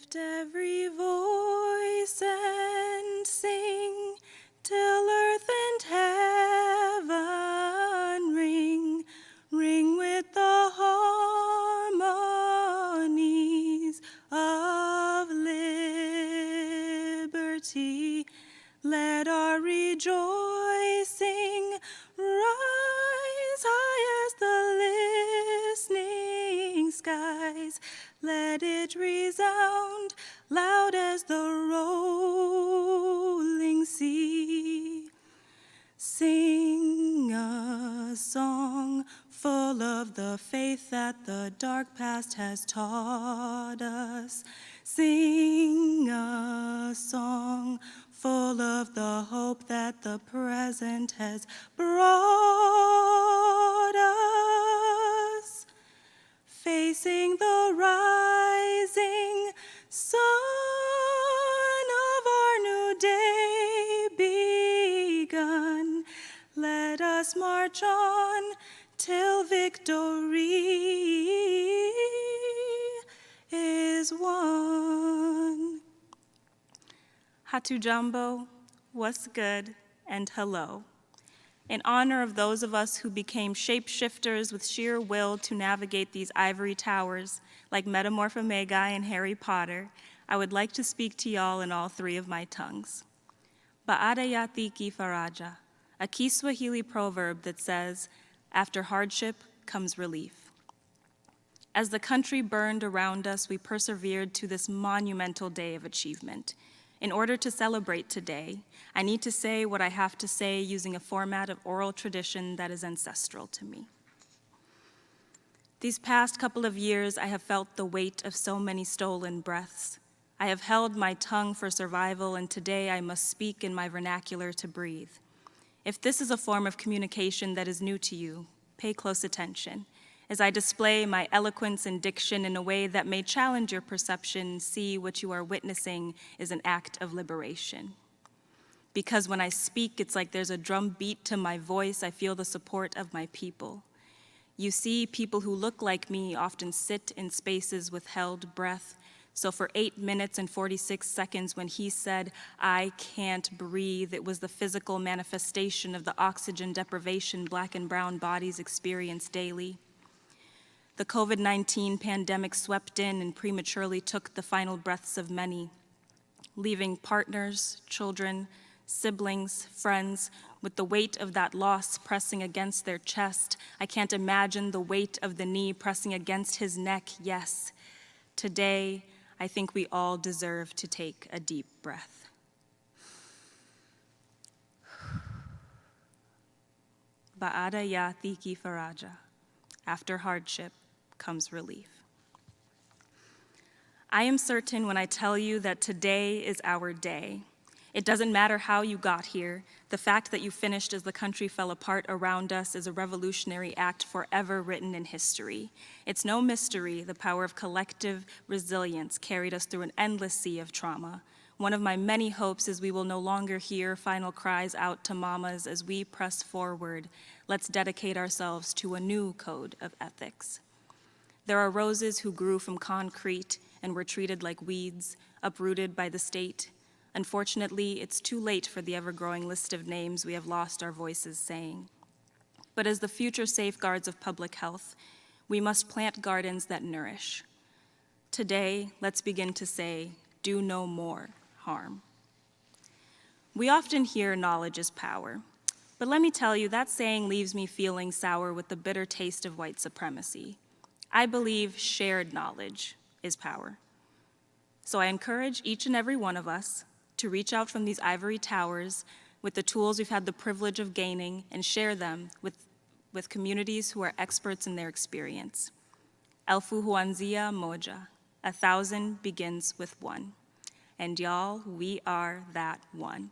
Lift every voice and sing till earth and heaven ring, ring with the harmonies of liberty. Let our rejoicing rise high as the listening skies. Let it resound loud as the rolling sea. Sing a song full of the faith that the dark past has taught us. Sing a song full of the hope that the present has brought us. Facing the rising sun of our new day begun, let us march on till victory is won. Hatujambo, what's good, and hello. In honor of those of us who became shapeshifters with sheer will to navigate these ivory towers, like Metamorphomegai and Harry Potter, I would like to speak to y'all in all three of my tongues. Baada ya dhiki faraja, a Kiswahili proverb that says, after hardship comes relief. As the country burned around us, we persevered to this monumental day of achievement. In order to celebrate today, I need to say what I have to say using a format of oral tradition that is ancestral to me. These past couple of years, I have felt the weight of so many stolen breaths. I have held my tongue for survival, and today I must speak in my vernacular to breathe. If this is a form of communication that is new to you, pay close attention. As I display my eloquence and diction in a way that may challenge your perception, see what you are witnessing is an act of liberation. Because when I speak, it's like there's a drum beat to my voice. I feel the support of my people. You see, people who look like me often sit in spaces with held breath. So for 8 minutes and 46 seconds when he said, I can't breathe, it was the physical manifestation of the oxygen deprivation Black and brown bodies experience daily. The COVID-19 pandemic swept in and prematurely took the final breaths of many, leaving partners, children, siblings, friends, with the weight of that loss pressing against their chest. I can't imagine the weight of the knee pressing against his neck. Yes, today, I think we all deserve to take a deep breath. Baada ya dhiki faraja, after hardship comes relief. I am certain when I tell you that today is our day. It doesn't matter how you got here. The fact that you finished as the country fell apart around us is a revolutionary act forever written in history. It's no mystery the power of collective resilience carried us through an endless sea of trauma. One of my many hopes is we will no longer hear final cries out to mamas as we press forward. Let's dedicate ourselves to a new code of ethics. There are roses who grew from concrete and were treated like weeds, uprooted by the state. Unfortunately, it's too late for the ever-growing list of names we have lost our voices saying. But as the future safeguards of public health, we must plant gardens that nourish. Today, let's begin to say, do no more harm. We often hear knowledge is power, but let me tell you, that saying leaves me feeling sour with the bitter taste of white supremacy. I believe shared knowledge is power. So I encourage each and every one of us to reach out from these ivory towers with the tools we've had the privilege of gaining and share them with communities who are experts in their experience. Elfu huanzia moja, 1,000 begins with one. And y'all, we are that one.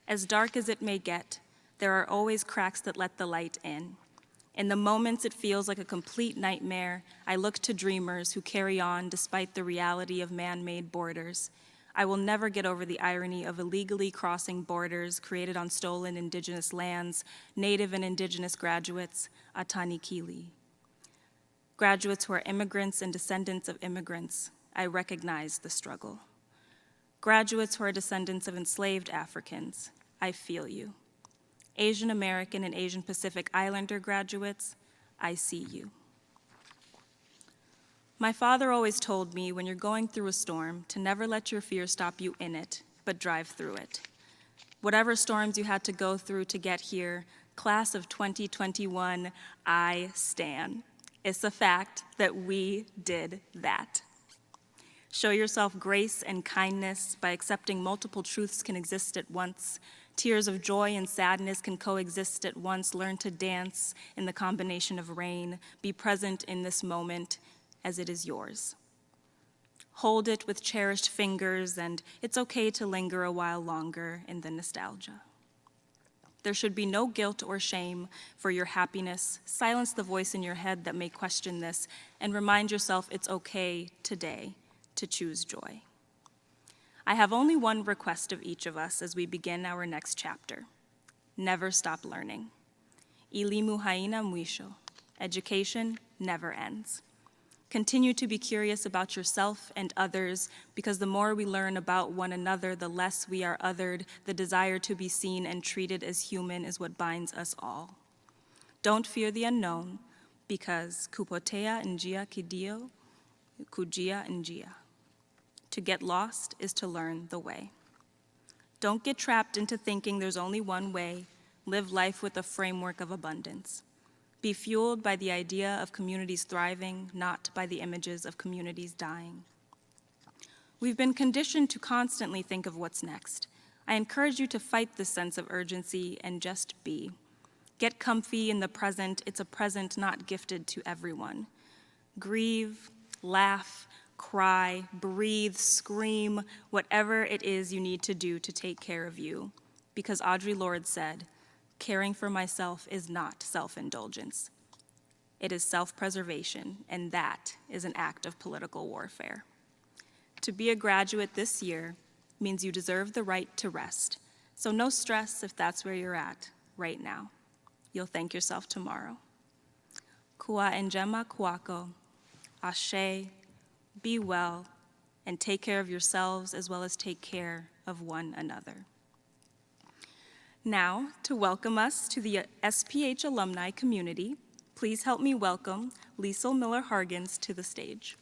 As dark as it may get, there are always cracks that let the light in. In the moments it feels like a complete nightmare, I look to dreamers who carry on despite the reality of man-made borders. I will never get over the irony of illegally crossing borders created on stolen indigenous lands, Native and indigenous graduates, Atanikili. Graduates who are immigrants and descendants of immigrants, I recognize the struggle. Graduates who are descendants of enslaved Africans, I feel you. Asian American and Asian Pacific Islander graduates, I see you. My father always told me when you're going through a storm to never let your fear stop you in it, but drive through it. Whatever storms you had to go through to get here, class of 2021, I stan. It's a fact that we did that. Show yourself grace and kindness by accepting multiple truths can exist at once. Tears of joy and sadness can coexist at once. Learn to dance in the combination of rain. Be present in this moment as it is yours. Hold it with cherished fingers, and it's okay to linger a while longer in the nostalgia. There should be no guilt or shame for your happiness. Silence the voice in your head that may question this, and remind yourself it's okay today to choose joy. I have only one request of each of us as we begin our next chapter. Never stop learning. Elimu haina mwisho. Education never ends. Continue to be curious about yourself and others, because the more we learn about one another, the less we are othered. The desire to be seen and treated as human is what binds us all. Don't fear the unknown, because kupotea njia kidio, kujia njia. To get lost is to learn the way. Don't get trapped into thinking there's only one way. Live life with a framework of abundance. Be fueled by the idea of communities thriving, not by the images of communities dying. We've been conditioned to constantly think of what's next. I encourage you to fight this sense of urgency and just be. Get comfy in the present. It's a present not gifted to everyone. Grieve, laugh, cry, breathe, scream, whatever it is you need to do to take care of you. Because Audre Lorde said, caring for myself is not self-indulgence. It is self-preservation, and that is an act of political warfare. To be a graduate this year means you deserve the right to rest. So no stress if that's where you're at right now. You'll thank yourself tomorrow. Kua njema kwako, ashe, be well, and take care of yourselves as well as take care of one another. Now, to welcome us to the SPH alumni community, please help me welcome Liesl Miller-Hargens to the stage.